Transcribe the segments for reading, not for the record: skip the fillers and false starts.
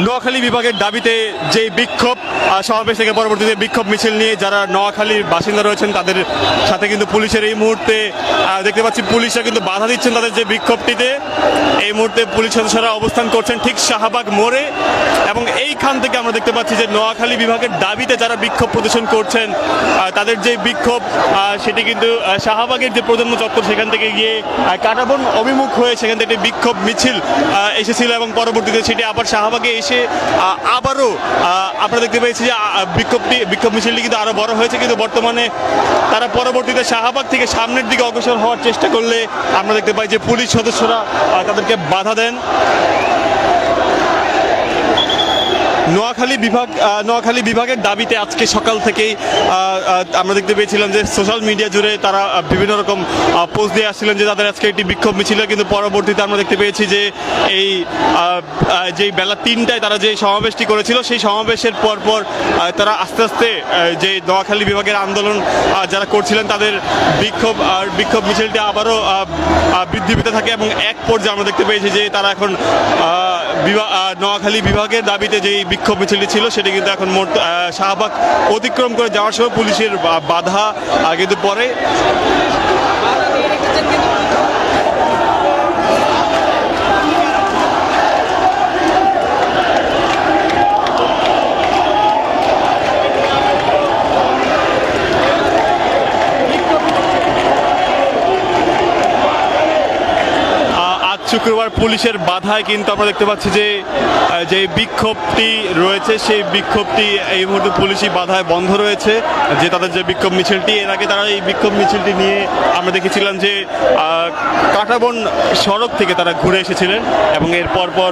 নোয়াখালী বিভাগের দাবিতে যে বিক্ষোভ সমাবেশ থেকে পরবর্তীতে বিক্ষোভ মিছিল নিয়ে যারা নোয়াখালীর বাসিন্দা রয়েছেন তাদের সাথে কিন্তু পুলিশের এই মুহূর্তে দেখতে পাচ্ছি পুলিশরা কিন্তু বাধা দিচ্ছেন তাদের যে বিক্ষোভটিতে। এই মুহূর্তে পুলিশ সদস্যরা অবস্থান করছেন ঠিক শাহবাগ মোড়ে এবং এইখান থেকে আমরা দেখতে পাচ্ছি যে নোয়াখালী বিভাগের দাবিতে যারা বিক্ষোভ প্রদর্শন করছেন তাদের যে বিক্ষোভ সেটি কিন্তু শাহবাগের যে প্রজন্ম চত্বর সেখান থেকে গিয়ে কাঁটাবন অভিমুখ হয়ে সেখান থেকে বিক্ষোভ মিছিল এসেছিল এবং পরবর্তীতে সেটি আবার শাহবাগে এসে আবারও আমরা দেখতে পেয়েছি যে বিক্ষোভ মিছিলটি কিন্তু আরো বড় হয়েছে, কিন্তু বর্তমানে তারা পরবর্তীতে শাহবাগ থেকে সামনের দিকে অগ্রসর হওয়ার চেষ্টা করলে আমরা দেখতে পাই যে পুলিশ সদস্যরা তাদেরকে বাধা দেন। নোয়াখালী বিভাগের দাবিতে আজকে সকাল থেকেই আমরা দেখতে পেয়েছিলাম যে সোশ্যাল মিডিয়া জুড়ে তারা বিভিন্ন রকম পোস্ট দিয়ে আসছিলেন যে তাদের আজকে একটি বিক্ষোভ মিছিল, কিন্তু পরবর্তীতে আমরা দেখতে পেয়েছি যে এই যে বেলা 3টায় তারা যে সমাবেশটি করেছিল সেই সমাবেশের পরপর তারা আস্তে আস্তে যে নোয়াখালী বিভাগের আন্দোলন যারা করছিলেন তাদের বিক্ষোভ মিছিলটি আবারও বৃদ্ধি পেতে থাকে এবং এক পর্যায়ে আমরা দেখতে পেয়েছি যে তারা এখন নোয়াখালী বিভাগের দাবিতে যেই বিক্ষোভ মিছিলটি ছিল সেটি কিন্তু এখন শাহবাগ অতিক্রম করে যাওয়ার সময় পুলিশের বাধা কিন্তু পরে শুক্রবার পুলিশের বাধায় কিন্তু আমরা দেখতে পাচ্ছি যে যে বিক্ষোভটি রয়েছে সেই বিক্ষোভটি এই মুহূর্তে পুলিশি বাধায় বন্ধ রয়েছে, যে তাদের যে বিক্ষোভ মিছিলটি এর আগে তারা এই বিক্ষোভ মিছিলটি নিয়ে আমরা দেখেছিলাম যে কাঁটাবন সড়ক থেকে তারা ঘুরে এসেছিলেন এবং এর পরপর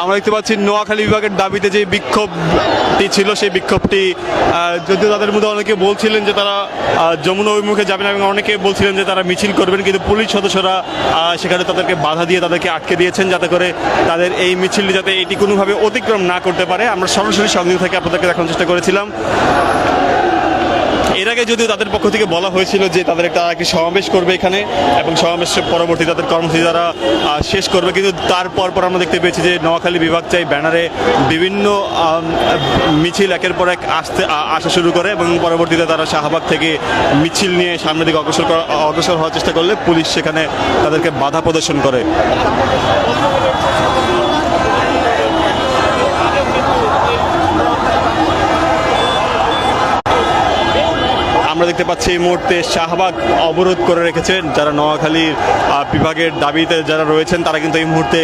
আমরা দেখতে পাচ্ছি নোয়াখালী বিভাগের দাবিতে যে বিক্ষোভটি ছিল সেই বিক্ষোভটি যদিও তাদের মধ্যে অনেকে বলছিলেন যে তারা যমুনা অভিমুখে যাবেন এবং অনেকে বলছিলেন যে তারা মিছিল করবেন, কিন্তু পুলিশ সদস্যরা সেখানে তাদেরকে বাধা দিয়ে তাদেরকে আটকে দিয়েছেন যাতে করে তাদের এই মিছিলটি যাতে এটি কোনোভাবে অতিক্রম না করতে পারে। আমরা সরাসরি সঙ্গে থেকে আপনাদেরকে দেখানোর চেষ্টা করেছিলাম। এর আগে যদিও তাদের পক্ষ থেকে বলা হয়েছিল যে তাদের একটি সমাবেশ করবে এখানে এবং সমাবেশের পরবর্তী তাদের কর্মসূচি তারা শেষ করবে, কিন্তু তারপর আমরা দেখতে পেয়েছি যে নোয়াখালী বিভাগ চাই ব্যানারে বিভিন্ন মিছিল একের পর এক আসা শুরু করে এবং পরবর্তীতে তারা শাহবাগ থেকে মিছিল নিয়ে সামনের দিকে অগ্রসর হওয়ার চেষ্টা করলে পুলিশ সেখানে তাদেরকে বাধা প্রদর্শন করে। আমরা দেখতে পাচ্ছি এই মুহূর্তে শাহবাগ অবরোধ করে রেখেছেন যারা নোয়াখালীর বিভাগের দাবিতে যারা রয়েছেন তারা কিন্তু এই মুহূর্তে